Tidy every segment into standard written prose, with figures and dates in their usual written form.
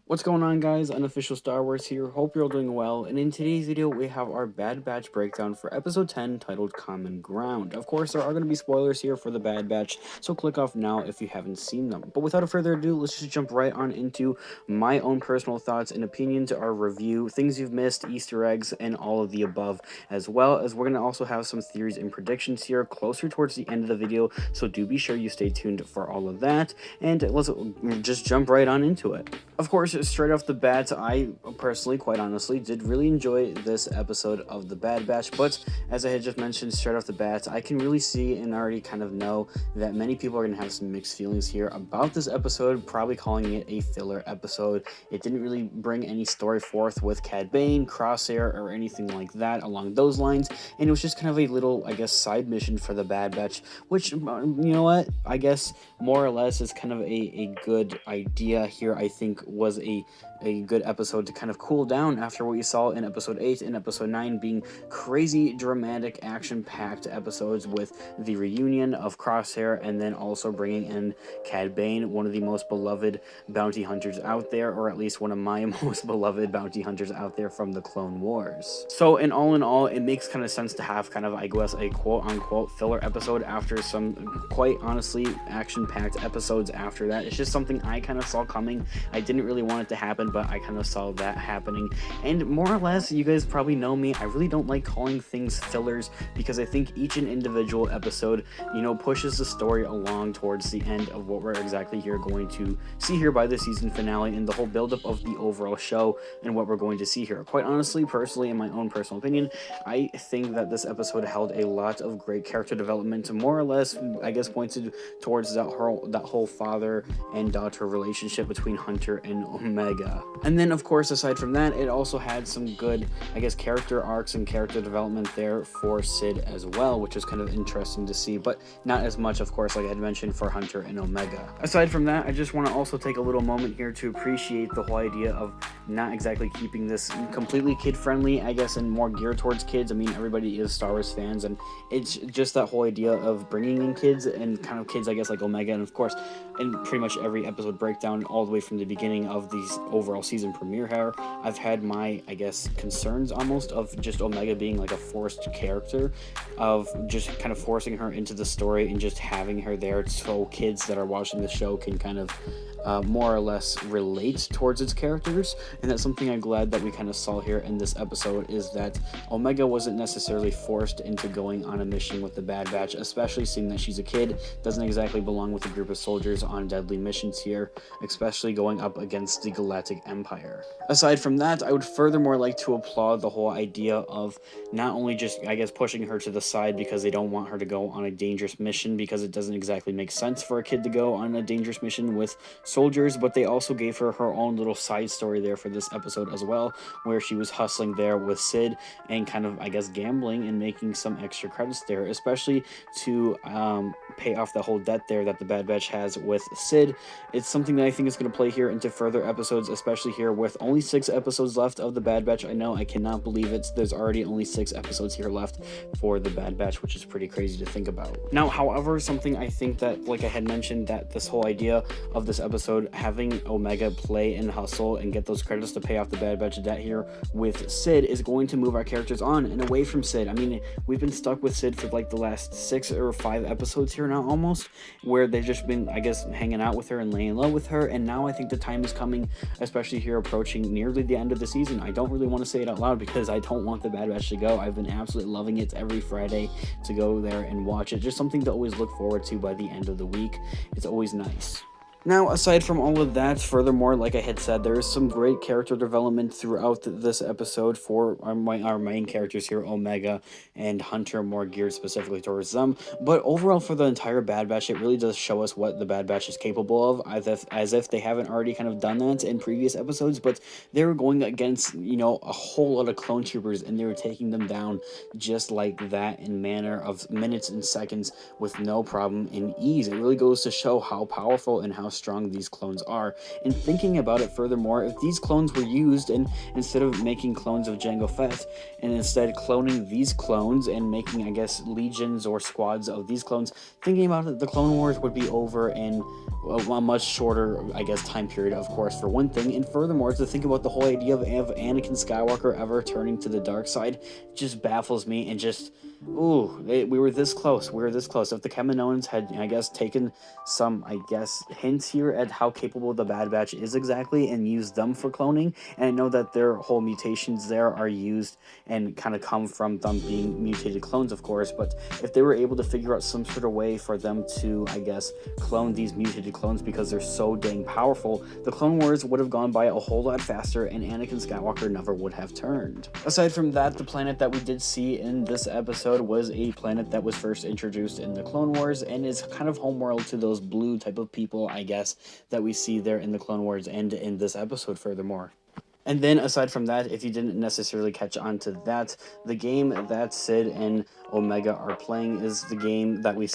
What's going on, guys? Unofficial Star Wars here. Hope you're all doing well. And in today's video, we have our Bad Batch breakdown for episode 10 titled Common Ground. Of course, there are going to be spoilers here for the Bad Batch, so click off now if you haven't seen them. But without further ado, let's just jump right on into my own personal thoughts and opinions, our review, things you've missed, Easter eggs, and all of the above, as well as we're going to also have some theories and predictions here closer towards the end of the video, so do be sure you stay tuned for all of that. And let's just jump right on into it. Of course, straight off the bat, I personally, quite honestly, did really enjoy this episode of The Bad Batch, but as I had just mentioned straight off the bat, I can really see and already kind of know that many people are going to have some mixed feelings here about this episode, probably calling it a filler episode. It didn't really bring any story forth with Cad Bane, Crosshair, or anything like that along those lines, and it was just kind of a little, I guess, side mission for The Bad Batch, which, you know what, I guess more or less is kind of a good idea here. I think was a good episode to kind of cool down after what you saw in episode 8 and episode 9 being crazy, dramatic, action-packed episodes with the reunion of Crosshair and then also bringing in Cad Bane, one of the most beloved bounty hunters out there, or at least one of my most beloved bounty hunters out there from the Clone Wars. So in all, it makes kind of sense to have kind of, I guess, a quote-unquote filler episode after some, quite honestly, action-packed episodes after that. It's just something I kind of saw coming. I didn't really want it to happen, but I kind of saw that happening. And more or less, you guys probably know me, I really don't like calling things fillers because I think each and individual episode, pushes the story along towards the end of what we're exactly here going to see here by the season finale and the whole buildup of the overall show and what we're going to see here. Quite honestly, personally, in my own personal opinion, I think that this episode held a lot of great character development, more or less, I guess, pointed towards that whole father and daughter relationship between Hunter and Omega. And then, of course, aside from that, it also had some good, I guess, character arcs and character development there for Sid as well, which is kind of interesting to see, but not as much, of course, like I had mentioned, for Hunter and Omega. Aside from that, I just want to also take a little moment here to appreciate the whole idea of not exactly keeping this completely kid-friendly, I guess, and more geared towards kids. I mean, everybody is Star Wars fans, and it's just that whole idea of bringing in kids and kind of kids, I guess, like Omega, and of course, in pretty much every episode breakdown all the way from the beginning of these overall season premiere here, I've had my, I guess, concerns almost of just Omega being like a forced character, of just kind of forcing her into the story and just having her there so kids that are watching the show can kind of more or less relate towards its characters. And that's something I'm glad that we kind of saw here in this episode, is that Omega wasn't necessarily forced into going on a mission with the Bad Batch, especially seeing that she's a kid, doesn't exactly belong with a group of soldiers on deadly missions here, especially going up against the Galactic Empire. Aside from that, I would furthermore like to applaud the whole idea of not only just, I guess, pushing her to the side because they don't want her to go on a dangerous mission, because it doesn't exactly make sense for a kid to go on a dangerous mission with soldiers, but they also gave her her own little side story there for this episode as well, where she was hustling there with Sid and kind of, I guess, gambling and making some extra credits there, especially to pay off the whole debt there that the Bad Batch has with Sid. It's something that I think is going to play here into further episodes, especially here with only 6 episodes left of the Bad Batch. I know, I cannot believe it. There's already only 6 episodes here left for the Bad Batch, which is pretty crazy to think about. Now, however, something I think that, like I had mentioned, that this whole idea of this episode having Omega play and hustle and get those credits to pay off the Bad Batch debt here with Sid is going to move our characters on and away from Sid. I mean, we've been stuck with Sid for like the last 6 or 5 episodes here now almost, where they've just been, I guess, hanging out with her and laying low with her, and now I think the time is coming, especially here approaching nearly the end of the season. I don't really want to say it out loud because I don't want the Bad Batch to go. I've been absolutely loving it every Friday to go there and watch it. Just something to always look forward to by the end of the week. It's always nice. Now, aside from all of that, furthermore, like I had said, there is some great character development throughout this episode for our main characters here, Omega and Hunter, more geared specifically towards them. But overall, for the entire Bad Batch, it really does show us what the Bad Batch is capable of, as if they haven't already kind of done that in previous episodes. But they were going against, a whole lot of clone troopers, and they were taking them down just like that in manner of minutes and seconds with no problem and ease. It really goes to show how powerful and how how strong these clones are. And thinking about it furthermore, if these clones were used, and instead of making clones of Jango Fett, and instead cloning these clones and making, I guess, legions or squads of these clones, thinking about it, the Clone Wars would be over in a much shorter, I guess, time period, of course, for one thing. And furthermore, to think about the whole idea of Anakin Skywalker ever turning to the dark side just baffles me, and just, ooh, we were this close. We were this close. If the Kaminoans had, I guess, taken some, I guess, hints here at how capable the Bad Batch is exactly and used them for cloning, and I know that their whole mutations there are used and kind of come from them being mutated clones, of course, but if they were able to figure out some sort of way for them to, I guess, clone these mutated clones because they're so dang powerful, the Clone Wars would have gone by a whole lot faster, and Anakin Skywalker never would have turned. Aside from that, the planet that we did see in this episode was a planet that was first introduced in the Clone Wars and is kind of homeworld to those blue type of people, I guess, that we see there in the Clone Wars and in this episode furthermore. And then aside from that, if you didn't necessarily catch on to that, the game that Sid and Omega are playing is the game that we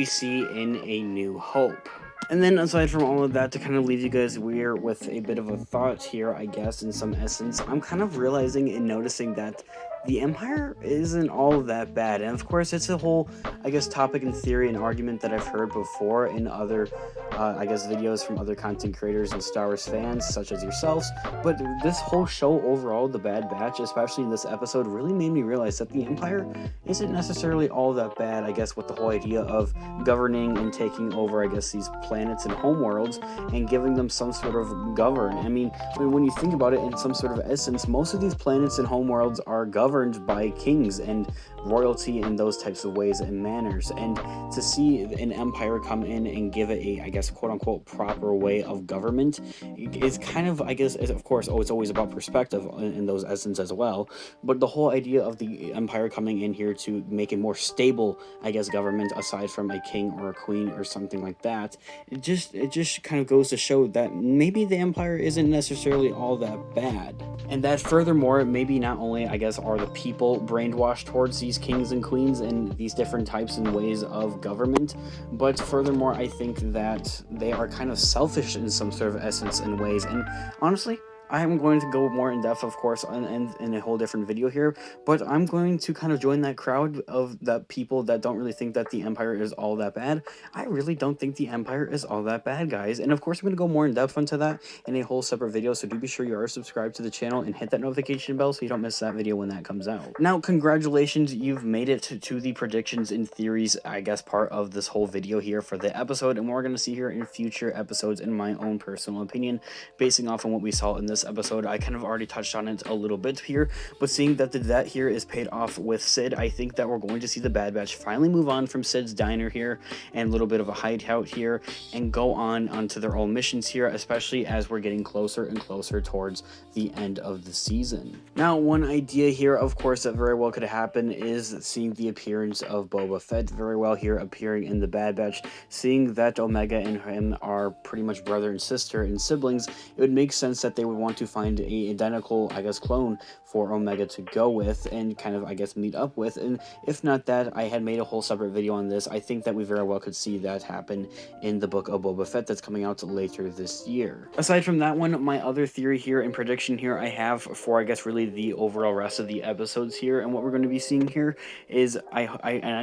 see in A New Hope. And then aside from all of that, to kind of leave you guys with a bit of a thought here, I guess, in some essence, I'm kind of realizing and noticing that the Empire isn't all that bad. And of course, it's a whole, I guess, topic and theory and argument that I've heard before in other, I guess, videos from other content creators and Star Wars fans, such as yourselves. But this whole show overall, The Bad Batch, especially in this episode, really made me realize that the Empire isn't necessarily all that bad, I guess, with the whole idea of governing and taking over, I guess, these planets and homeworlds and giving them some sort of govern. I mean, when you think about it in some sort of essence, most of these planets and homeworlds are governed by kings and royalty in those types of ways and manners, and to see an empire come in and give it a, I guess, quote-unquote proper way of government is kind of, I guess, of course, it's always about perspective in those essence as well, but the whole idea of the empire coming in here to make a more stable, I guess, government aside from a king or a queen or something like that, it just kind of goes to show that maybe the empire isn't necessarily all that bad, and that furthermore, maybe not only, I guess, are the people brainwashed towards these kings and queens and these different types and ways of government, but furthermore, I think that they are kind of selfish in some sort of essence and ways. And honestly, I'm going to go more in depth, of course, in a whole different video here, but I'm going to kind of join that crowd of that people that don't really think that the Empire is all that bad. I really don't think the Empire is all that bad, guys. And of course, I'm going to go more in depth into that in a whole separate video, so do be sure you are subscribed to the channel and hit that notification bell so you don't miss that video when that comes out. Now, congratulations, you've made it to the predictions and theories, I guess, part of this whole video here for the episode, and what we're going to see here in future episodes, in my own personal opinion, basing off on what we saw in this episode. I kind of already touched on it a little bit here, but seeing that the debt here is paid off with Sid, I think that we're going to see the Bad Batch finally move on from Sid's diner here and a little bit of a hideout here and go onto their own missions here, especially as we're getting closer and closer towards the end of the season. Now, one idea here, of course, that very well could happen is seeing the appearance of Boba Fett very well here appearing in the Bad Batch. Seeing that Omega and him are pretty much brother and sister and siblings, it would make sense that they would want to find a identical, I guess, clone for Omega to go with and kind of, I guess, meet up with. And if not that, I had made a whole separate video on this. I think that we very well could see that happen in the book of Boba Fett that's coming out later this year. Aside from that one, my other theory here and prediction here I have for, I guess, really the overall rest of the episodes here and what we're going to be seeing here is, I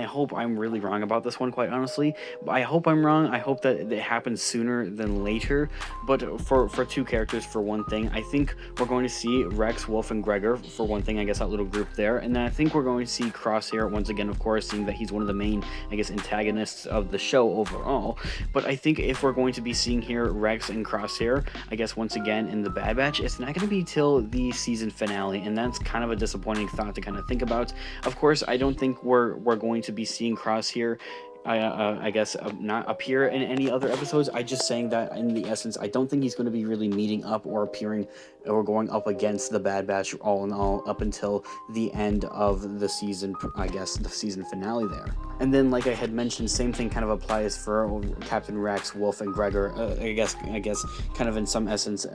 hope I'm really wrong about this one, quite honestly, but I hope I'm wrong. I hope that it happens sooner than later, but for two characters, for one thing, I think we're going to see Rex, Wolf, and Gregor, for one thing, I guess, that little group there, and then I think we're going to see Crosshair once again, of course, seeing that he's one of the main, I guess, antagonists of the show overall. But I think if we're going to be seeing here Rex and Crosshair, I guess, once again in the Bad Batch, it's not going to be till the season finale, and that's kind of a disappointing thought to kind of think about. Of course, I don't think we're going to be seeing Crosshair, I guess, not appear in any other episodes. I just saying that in the essence, I don't think he's going to be really meeting up or appearing or going up against the Bad Batch all in all up until the end of the season, I guess, the season finale there. And then, like I had mentioned, same thing kind of applies for Captain Rex, Wolf, and Gregor. I guess, kind of in some essence,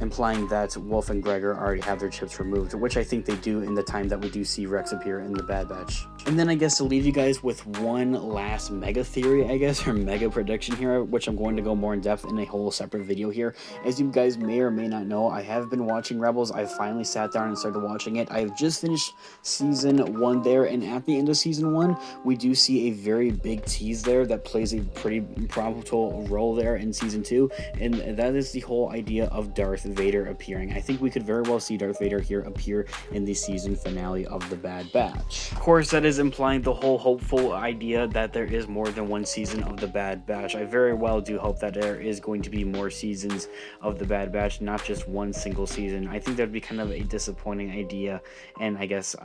implying that Wolf and Gregor already have their chips removed, which I think they do in the time that we do see Rex appear in the Bad Batch. And then I guess to leave you guys with one last mega theory, I guess, or mega prediction here, which I'm going to go more in depth in a whole separate video here. As you guys may or may not know, I have been watching Rebels. I finally sat down and started watching it. I've just finished season 1 there, and at the end of season 1, we do see a very big tease there that plays a pretty pivotal role there in season 2, and that is the whole idea of Darth Vader appearing. I think we could very well see Darth Vader here appear in the season finale of the Bad Batch. Of course, that is implying the whole hopeful idea that there is more than one season of the Bad Batch. I very well do hope that there is going to be more seasons of the Bad Batch, not just one single season. I think that would be kind of a disappointing idea, and I guess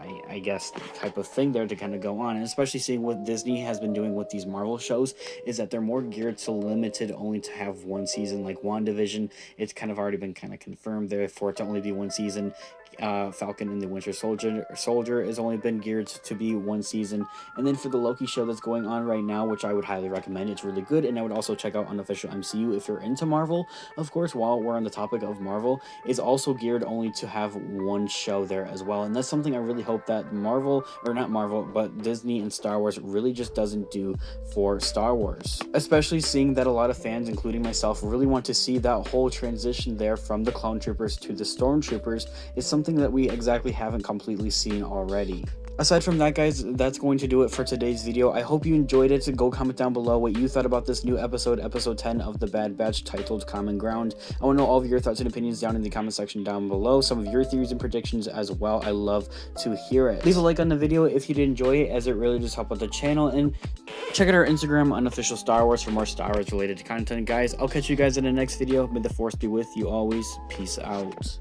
type of thing there to kind of go on, and especially seeing what Disney has been doing with these Marvel shows is that they're more geared to limited only to have one season. Like WandaVision, it's kind of already been kind of confirmed there for it to only be one season. Falcon and the Winter Soldier has only been geared to be one season. And then for the Loki show that's going on right now, which I would highly recommend, it's really good, and I would also check out Unofficial MCU if you're into Marvel. Of course, while we're on the topic of Marvel, is also geared only to have one show there as well, and that's something I really hope that Marvel, or not Marvel, but Disney and Star Wars really just doesn't do for Star Wars. Especially seeing that a lot of fans, including myself, really want to see that whole transition there from the Clone Troopers to the Stormtroopers is something that we exactly haven't completely seen already. Aside from that, guys, that's going to do it for today's video. I hope you enjoyed it. Go comment down below what you thought about this new episode 10 of the Bad Batch, titled Common Ground. I want to know all of your thoughts and opinions down in the comment section down below. Some of your theories and predictions as well. I love to hear it. Leave a like on the video if you did enjoy it, as it really does help out the channel. And check out our Instagram, Unofficial Star Wars, for more Star Wars related content. Guys, I'll catch you guys in the next video. May the Force be with you always. Peace out.